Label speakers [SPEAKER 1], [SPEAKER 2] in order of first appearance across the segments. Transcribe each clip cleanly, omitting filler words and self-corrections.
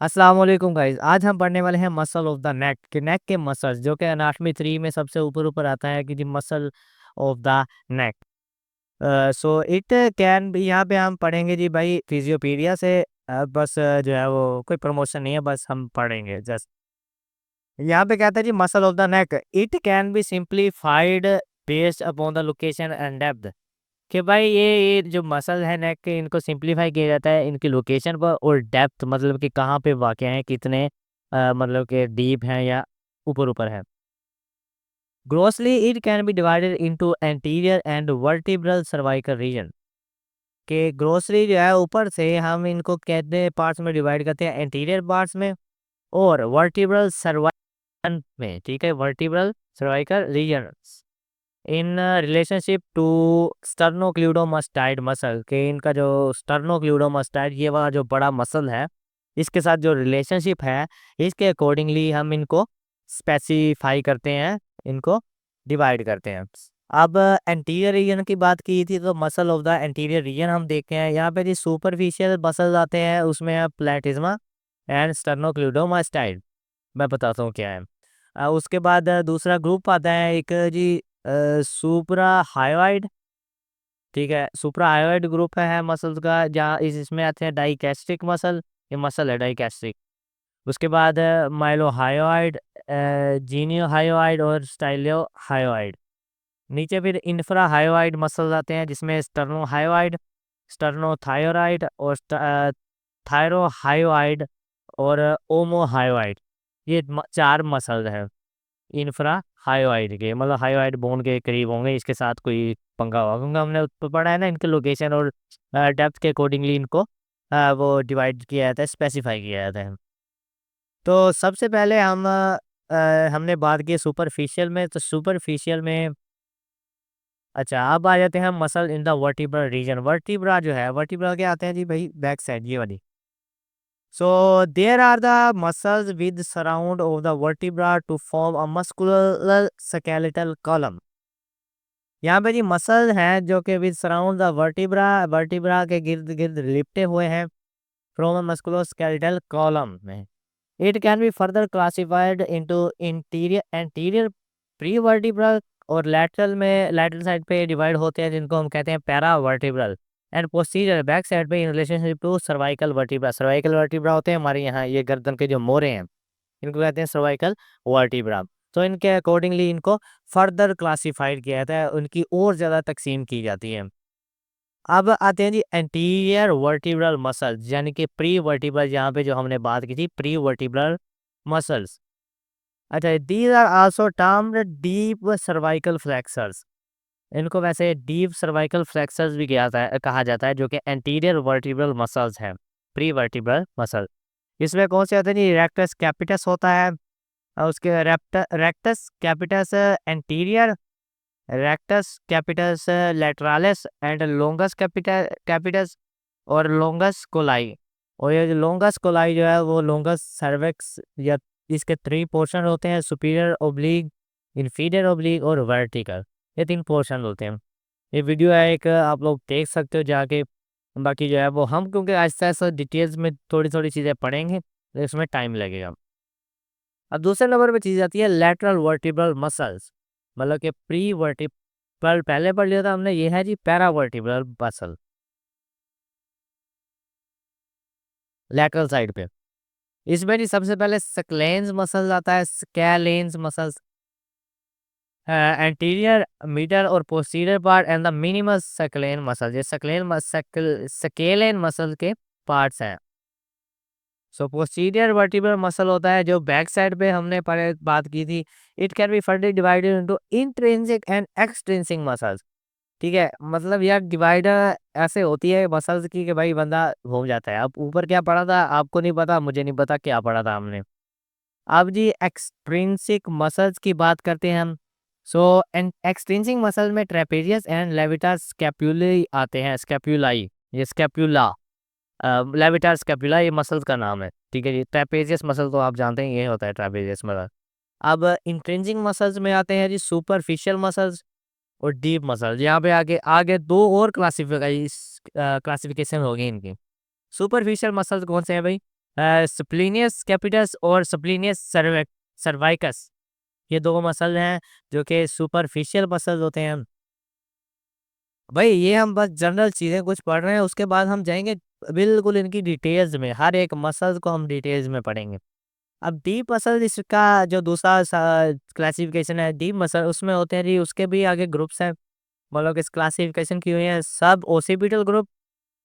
[SPEAKER 1] अस्सलाम वालेकुम गाइस। आज हम पढ़ने वाले हैं मसल ऑफ द नेक कि नेक के मसल्स जो कि एनाटॉमी 3 में सबसे ऊपर ऊपर आता है कि the muscle of the neck. So it can be, यहाँ पे हम पढ़ेंगे जी भाई फिजियोपीडिया से। बस जो है वो कोई प्रमोशन नहीं है, बस हम पढ़ेंगे जस्ट। यहाँ पे कहता है जी muscle of the neck it can be simplified based upon the location and depth. कि भाई ये जो मसल है नेक के, इनको सिंप्लीफाई किया जाता है इनकी लोकेशन पर और डेप्थ, मतलब कि कहाँ पे वाक़ हैं, कितने मतलब कि डीप हैं या ऊपर ऊपर है। Grossly it can B divided into anterior and vertebral cervical reason. कि ग्रोसली जो है ऊपर से हम इनको कितने पार्ट्स में डिवाइड करते हैं, एंटीरियर पार्ट्स में और वर्टिब्रल सर्वाइकल में। ठीक है, vertebral cervical region in relationship to sternocleidomastoid muscle. के इनका जो स्टर्नोक्यूडोमास्टाइड ये वाला जो बड़ा मसल है, इसके साथ जो रिलेशनशिप है, इसके अकॉर्डिंगली हम इनको स्पेसिफाई करते हैं, इनको डिवाइड करते हैं। अब एंटीरियर रीजन की बात की थी तो muscle of the anterior reason हम देखते हैं। यहाँ पे जो सुपरफिशियल मसल्स आते हैं उसमें है प्लेटिज्मा एंड स्टर्नोक्यूडोमास्टाइड। मैं बताता हूँ क्या है। उसके बाद दूसरा ग्रुप आता है एक जी सुप्रा हायोइड। ठीक है, सुप्रा हायोइड ग्रुप है मसल्स का, जहाँ इसमें आते हैं डाइगैस्ट्रिक मसल। ये मसल है डाइगैस्ट्रिक। उसके बाद माइलो हायोइड, जीनियो हायोइड और स्टाइलियो हायोइड। नीचे फिर इंफ्रा हायोइड मसल्स आते हैं जिसमें स्टर्नो हायोइड, स्टर्नो थायराइड और थायरो हायोइड और ओमो हायोइड। ये चार मसल है इंफ्रा हायोइड के, मतलब हायोइड बोन के करीब होंगे, इसके साथ कोई पंगा होगा क्योंकि हमने ऊपर पढ़ा है ना, इनके लोकेशन और डेप्थ के अकॉर्डिंगली इनको वो डिवाइड किया जाता है, स्पेसिफाई किया जाता है। तो सबसे पहले हमने बात की सुपरफिशियल में, तो सुपरफिशियल में अच्छा अब आ जाते हैं muscle in the vertebral region. Vertebra जो है, वर्टिब्रा के आते हैं जी भाई बैक साइड, ये वाली। So there are the muscles with surround of the vertebra to form a muscular skeletal column। यहाँ पे जी मसल हैं जो कि with surround the vertebra, vertebra के गिर्द गिर्द लिपटे हुए हैं फ्रॉम अ मस्कुलोस्केलेटल कॉलम में। It can be further classified into interior anterior pre vertebral और लैटरल में, लैटरल साइड पे डिवाइड होते हैं जिनको हम कहते हैं para vertebral and posterior back side पे in relationship to cervical vertebra. Cervical vertebra होते हैं हमारे यहाँ ये गर्दन के जो मोरे हैं, इनको कहते हैं सर्वाइकल वर्टिब्रा। तो इनके अकॉर्डिंगली इनको फर्दर क्लासिफाइड किया जाता है, उनकी और ज़्यादा तकसीम की जाती है। अब आते हैं जी एंटीरियर वर्टिब्रल मसल्स, यानी कि प्री वर्टिब्रल, यहाँ पे जो हमने बात की थी प्री वर्टिब्रल मसल्स। अच्छा, these are also termed deep cervical flexors. इनको वैसे डीप सर्वाइकल फ्लेक्सर्स भी कहा जाता है जो कि एंटीरियर वर्टिब्रल मसल्स हैं, प्री वर्टिब्रल मसल। इसमें कौन से आते हैं जी, रेक्टस कैपिटस होता है और उसके rectus capitis anterior, rectus capitis lateralis and longus capitis और लोंगस कोलाई। और ये जो लोंगस कोलाई जो है वो लोंगस सर्विक्स, या इसके 3 पोर्शन होते हैं, सुपीरियर ओब्लिक, इंफीरियर ओब्लिक और वर्टिकल। ये 3 पोर्शन होते हैं। ये वीडियो है एक, आप लोग देख सकते हो जाके। बाकी जो है वो हम क्योंकि आहिस्ता आहिस्ता डिटेल्स में थोड़ी थोड़ी चीज़ें पढ़ेंगे तो इसमें टाइम लगेगा। अब दूसरे नंबर पे चीज़ आती है लैटरल वर्टिब्रल मसल्स, मतलब कि प्री वर्टिब्रल पहले पढ़ लिया था हमने, ये है जी para vertebral muscle lateral side पे। इसमें जी सबसे पहले स्क्लेन्स मसल्स आता है, स्कैलेन्स मसल्स, एंटीरियर मिडल और posterior part and the minimus scalene muscle. ये स्केलेन मसल के पार्ट्स हैं। सो पोस्टीरियर वर्टिब्रल मसल होता है जो बैक साइड पे हमने पहले बात की थी। It can be further divided into intrinsic and extrinsic muscles. ठीक है, मतलब यार डिवाइडर ऐसे होती है मसल्स की कि भाई बंदा घूम जाता है। अब ऊपर क्या पढ़ा था आपको नहीं पता, मुझे नहीं पता क्या पढ़ा था हमने। अब जी एक्सट्रिंसिक मसल्स की बात करते हैं हम। सो एक्सट्रिंसिक मसल में ट्रेपेजियस एंड लेविटर स्कैपुलाई आते हैं, स्कैपुलाई, ये स्कैपुला, लेविटर स्कैपुला ये मसल्स का नाम है। ठीक है जी, ट्रेपेजियस मसल तो आप जानते हैं, ये होता है ट्रेपेजियस मसल। अब इंट्रिंसिक मसल्स में आते हैं जी सुपरफिशियल मसल्स और डीप मसल्स। यहाँ पे आगे आगे दो और क्लासिफिकेशन होगी इनकी। सुपरफिशियल मसल्स कौन से हैं भाई, स्प्लिनियस कैपिटस और स्प्लिनियस सर्वाइकस, ये दो मसल हैं जो कि सुपरफिशियल मसल होते हैं। भाई ये हम बस जनरल चीज़ें कुछ पढ़ रहे हैं, उसके बाद हम जाएंगे बिल्कुल इनकी डिटेल्स में, हर एक मसल को हम डिटेल्स में पढ़ेंगे। अब डीप मसल इसका जो दूसरा क्लासिफिकेशन है डीप मसल, उसमें होते हैं जी, उसके भी आगे ग्रुप्स हैं। मतलब इस क्लासिफिकेशन की हुई है सब ओसिपिटल ग्रुप,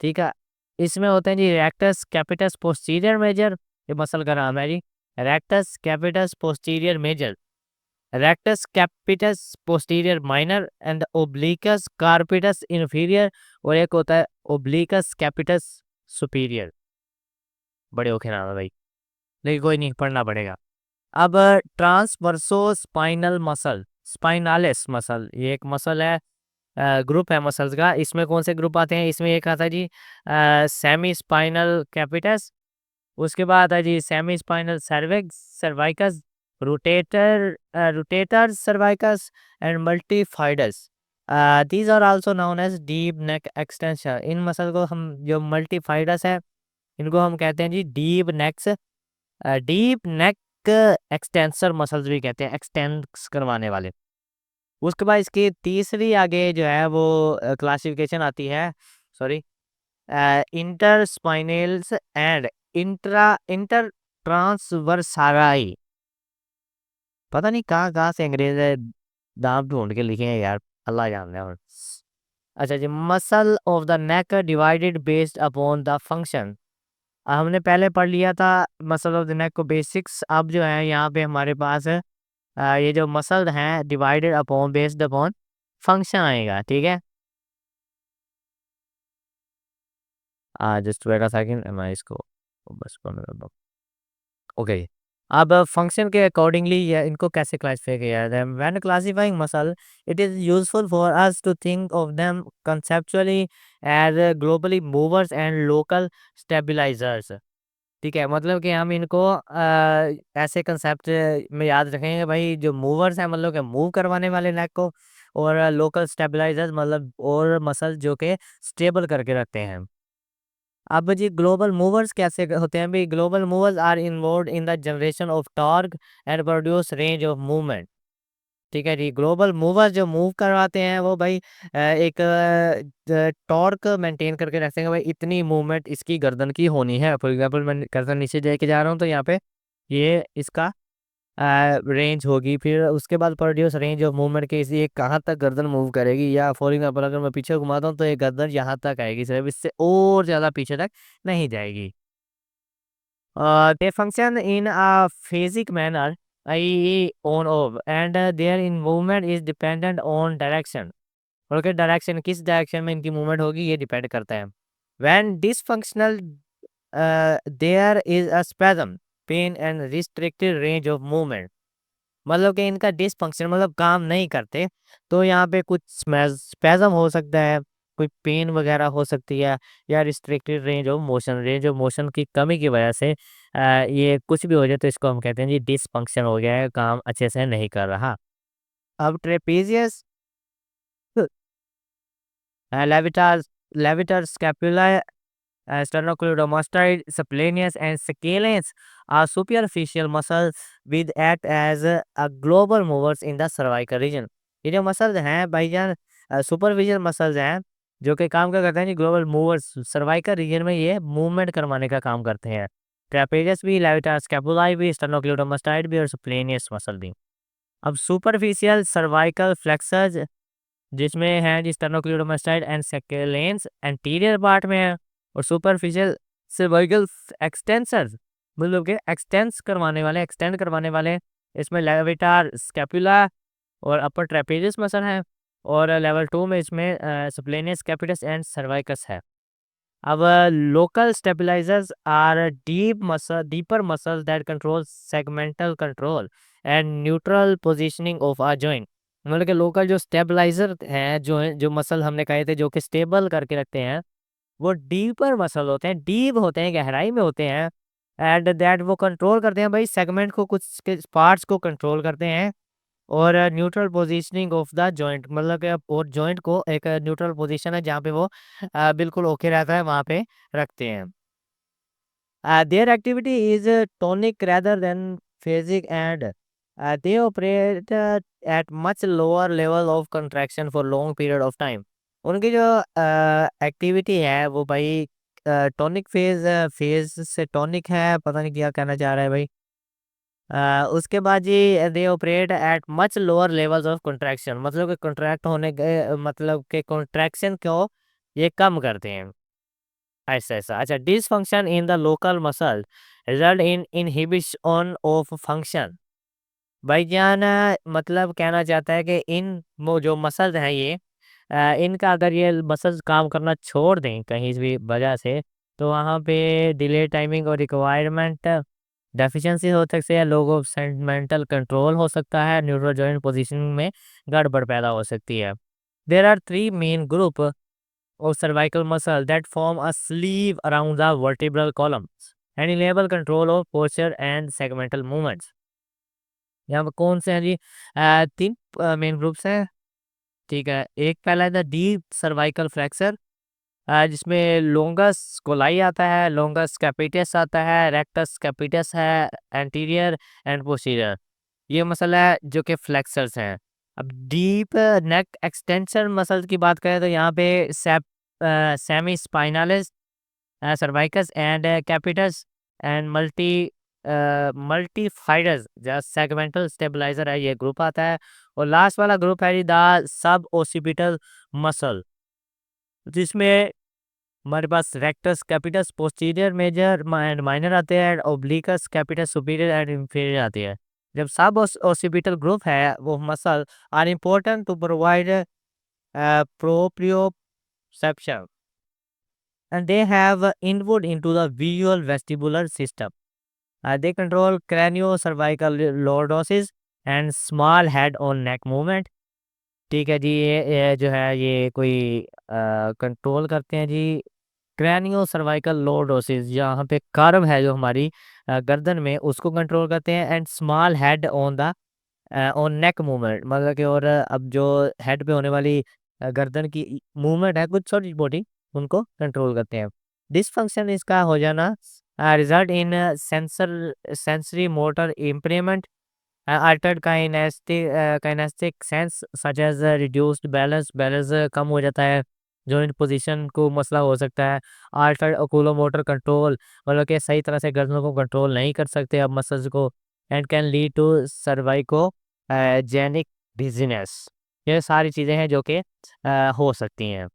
[SPEAKER 1] ठीक है। इसमें होते हैं जी रेक्टस कैपिटस पोस्टीरियर मेजर, ये मसल का नाम है जी, rectus capitis posterior major, rectus capitis posterior minor and obliquus capitis inferior, और एक होता है ओब्लिकस कैपिटस सुपीरियर। बड़े ओखे नाम है भाई, लेकिन कोई नहीं, पढ़ना पड़ेगा। अब ट्रांसवर्सो स्पाइनल मसल, स्पाइनालिस मसल, ये एक मसल है, ग्रुप है मसल्स का। इसमें कौन से ग्रुप आते हैं, इसमें एक आता है जी सेमी स्पाइनल कैपिटस, उसके बाद है जी semi spinal cervicis cervicis, rotator cervicis and multifidus. These are also known as deep neck extension. इन मसल को हम, जो मल्टीफाइडस है, इनको हम कहते हैं जी डीप नेक एक्सटेंसर मसल्स भी कहते हैं, एक्सटेंड करवाने वाले। उसके बाद इसकी तीसरी आगे जो है वो क्लासिफिकेशन आती है, सॉरी, इंटर स्पाइनल्स एंड इंटर ट्रांसवर्साई। पता नहीं कहाँ कहाँ से अंग्रेज दाम ढूंढ के लिखे हैं यार, अल्लाह जानता है। और अच्छा जी, muscle of the neck divided based upon the function. हमने पहले पढ़ लिया था मसल ऑफ द नेक को बेसिक्स। अब जो है यहाँ पे हमारे पास है ये जो मसल हैं divided upon based upon function आएगा, ठीक है। जस्ट वेट अ सेकंड, मैं इसको बस ओके। अब फंक्शन के अकॉर्डिंगली ये इनको कैसे क्लासिफाई किया जाता है, when classifying muscle it is useful for us to think of them conceptually as globally movers and local stabilisers, ठीक है। मतलब कि हम इनको ऐसे कंसेप्ट में याद रखेंगे भाई, जो मूवर्स हैं मतलब कि मूव करवाने वाले नेक को, और लोकल स्टेबलाइजर्स मतलब और मसल जो कि स्टेबल करके रखते हैं। अब जी ग्लोबल मूवर्स कैसे होते हैं भाई, global movers are involved in the generation of torque and produce range of movement, ठीक है जी। ग्लोबल मूवर्स जो मूव करवाते हैं वो भाई एक टॉर्क मेंटेन करके रखते हैं भाई, इतनी मूवमेंट इसकी गर्दन की होनी है। फॉर एग्जांपल मैं गर्दन नीचे लेके जा रहा हूँ तो यहाँ पे ये इसका रेंज होगी, फिर उसके बाद प्रोड्यूस रेंज ऑफ मूवमेंट के इसी एक कहाँ तक गर्दन मूव करेगी, या फॉर एग्जाम्पल अगर मैं पीछे घुमाता हूँ तो ये गर्दन यहाँ तक आएगी, सिर्फ इससे और ज़्यादा पीछे तक नहीं जाएगी। They function in a phasic manner, i.e. on off, and their in movement is dependent on direction. और कि डायरेक्शन किस डायरेक्शन में इनकी मूवमेंट होगी ये डिपेंड करता है। When dysfunctional, there is a spasm, pain and restricted range of movement। मतलब कि इनका डिसफंक्शन मतलब काम नहीं करते, तो यहाँ पे कुछ स्पैज़म हो सकता है, कोई पेन वगैरह हो सकती है, या रिस्ट्रिक्टेड रेंज ऑफ मोशन की कमी की वजह से ये कुछ भी हो जाए, तो इसको हम कहते हैं जी डिसफंक्शन हो गया है, काम अच्छे से नहीं कर रहा। अब trapezius, levator levator scapula, sternocleidomastoid, splenius, and scalene are superficial muscles with act as a global movers in the cervical region। ये जो मसल्स हैं भाईजान सुपरफिशियल मसल्स हैं, जो कि काम क्या करते हैं जी, ग्लोबल मूवर्स सर्वाइकल रीजन में ये मूवमेंट करवाने का काम करते हैं। ट्रेपेजियस भी, लेविटार स्कैपुलाई भी, स्टर्नोक्लेडोमास्टाइड भी और स्प्लेनियस मसल भी। अब सुपरफिशियल सर्वाइकल फ्लेक्सर्स जिसमें है जी स्टर्नोक्लेडोमास्टाइड एंड सेकेलेंस एंटीरियर पार्ट में है, और सुपरफिशियल सर्वाइकल एक्सटेंसर्स मतलब के एक्सटेंड करवाने वाले इसमें लेविटार स्कैपुला और अपर ट्रेपेजियस मसल है, और लेवल 2 में इसमें स्प्लेनियस कैपिटस एंड सर्वाइकस है। अब local stabilisers are deeper muscle that control segmental control and neutral positioning of a joint. मतलब कि लोकल जो स्टेबलाइजर हैं, जो मसल हमने कहे थे जो कि स्टेबल करके रखते हैं, वो डीपर मसल होते हैं, डीप होते हैं, गहराई में होते हैं, एंड दैट वो कंट्रोल करते हैं भाई सेगमेंट को, कुछ के पार्ट्स को कंट्रोल करते हैं, और neutral positioning of the joint मतलब कि और जॉइंट को एक न्यूट्रल पोजीशन है जहाँ पे वो बिल्कुल ओके रहता है, वहाँ पे रखते हैं। Their activity is tonic rather than phasic, and they operate at much lower level of contraction for long period of time. उनकी जो एक्टिविटी है वो भाई टॉनिक फेज से टॉनिक है, पता नहीं क्या कहना चाह रहा है भाई। उसके बाद जी they operate at much lower levels of contraction, मतलब कि कंट्रैक्ट होने के मतलब के कंट्रैक्शन को ये कम करते हैं। ऐसा अच्छा, dysfunction in the local muscle result in inhibition of function. भाईजान मतलब कहना चाहता है कि इन वो जो मसल्स हैं ये इनका अगर ये मसल्स काम करना छोड़ दें कहीं भी वजह से, तो वहाँ पे डिले टाइमिंग और रिक्वायरमेंट डेफिशिएंसी हो सकती है, लोगों सेंटिमेंटल कंट्रोल हो सकता है, न्यूरो जॉइंट पोजीशनिंग में गड़बड़ पैदा हो सकती है। There are three main group of cervical muscle that form a sleeve around the vertebral columns and enable control of posture and segmental movements। यहाँ पर कौन से हैं जी? तीन मेन ग्रुप्स हैं। ठीक है, एक पहला है द डीप सर्वाइकल फ्रैक्चर, जिसमें लोंगस कोलाई आता है, लोंगस कैपिटस आता है, रेक्टस कैपिटस है, एंटीरियर एंड पोस्टीरियर। ये मसल है जो कि फ्लेक्सर्स हैं। अब डीप नेक एक्सटेंशन मसल की बात करें तो यहाँ पे semi spinalis cervicis and capitis and multifidus just segmental stabiliser है, ये ग्रुप आता है। और लास्ट वाला ग्रुप है द सब ओसिपिटल मसल, जिसमें हमारे पास rectus capitis posterior major and minor आते हैं, obliquus capitis superior and inferior आती है। जब सब ओसिपिटल ग्रुप है वो muscle are important to provide proprioception, and they have input into the visual vestibular system. They control craniocervical lordosis and small head on neck movement। ठीक है जी, ये जो है ये कोई कंट्रोल करते हैं जी क्रैनियो सर्वाइकल लॉर्डोसिस, यहाँ पे कर्व है जो हमारी गर्दन में उसको कंट्रोल करते हैं, and small head on the on neck movement, मतलब कि और अब जो हेड पे होने वाली गर्दन की मूवमेंट है कुछ छोटी मोटी उनको कंट्रोल करते हैं। डिसफंक्शन इसका हो जाना result in sensory motor impairment, altered kinaesthetic sense such as reduced balance, balance कम हो जाता है, जॉइंट पोजीशन को मसला हो सकता है। अल्टर्ड ओकुलोमोटर कंट्रोल, मतलब कि सही तरह से गर्दन को कंट्रोल नहीं कर सकते अब मसल्स को, and can lead to cervicogenic dizziness. ये सारी चीज़ें हैं जो कि हो सकती हैं।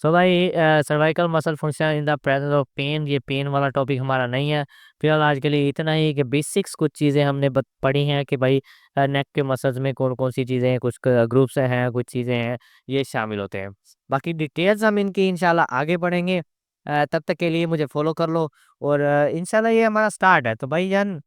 [SPEAKER 1] सो भाई cervical muscle function in the presence of pain, ये पेन वाला टॉपिक हमारा नहीं है फिलहाल, आज के लिए इतना ही कि बेसिक्स कुछ चीज़ें हमने पढ़ी हैं कि भाई नेक के मसल्स में कौन कौन सी चीज़ें हैं, कुछ ग्रुप्स हैं, कुछ चीज़ें हैं ये शामिल होते हैं। बाकी डिटेल्स हम इनकी इंशाल्लाह आगे पढ़ेंगे। तब तक के लिए मुझे फॉलो कर लो, और इंशाल्लाह ये हमारा स्टार्ट है, तो भाई जान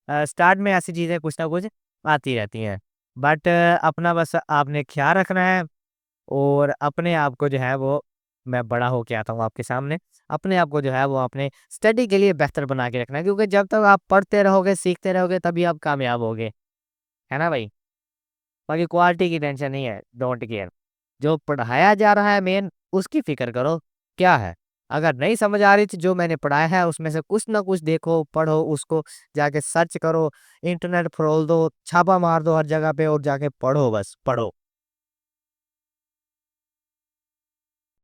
[SPEAKER 1] स्टार्ट में ऐसी चीज़ें कुछ ना कुछ आती रहती हैं, बट अपना बस आपने ख्याल रखना है, और अपने आप को जो है वो मैं बड़ा होके आता हूँ आपके सामने, अपने आप को जो है वो अपने स्टडी के लिए बेहतर बना के रखना है, क्योंकि जब तक आप पढ़ते रहोगे सीखते रहोगे तभी आप कामयाब होगे, है ना भाई। बाकी क्वालिटी की टेंशन नहीं है, डोंट केयर, जो पढ़ाया जा रहा है मेन उसकी फिक्र करो क्या है। अगर नहीं समझ आ रही थी जो मैंने पढ़ाया है उसमें से कुछ ना कुछ देखो पढ़ो, उसको जाके सर्च करो, इंटरनेट फरोल दो, छापा मार दो हर जगह पे और जाके पढ़ो, बस पढ़ो।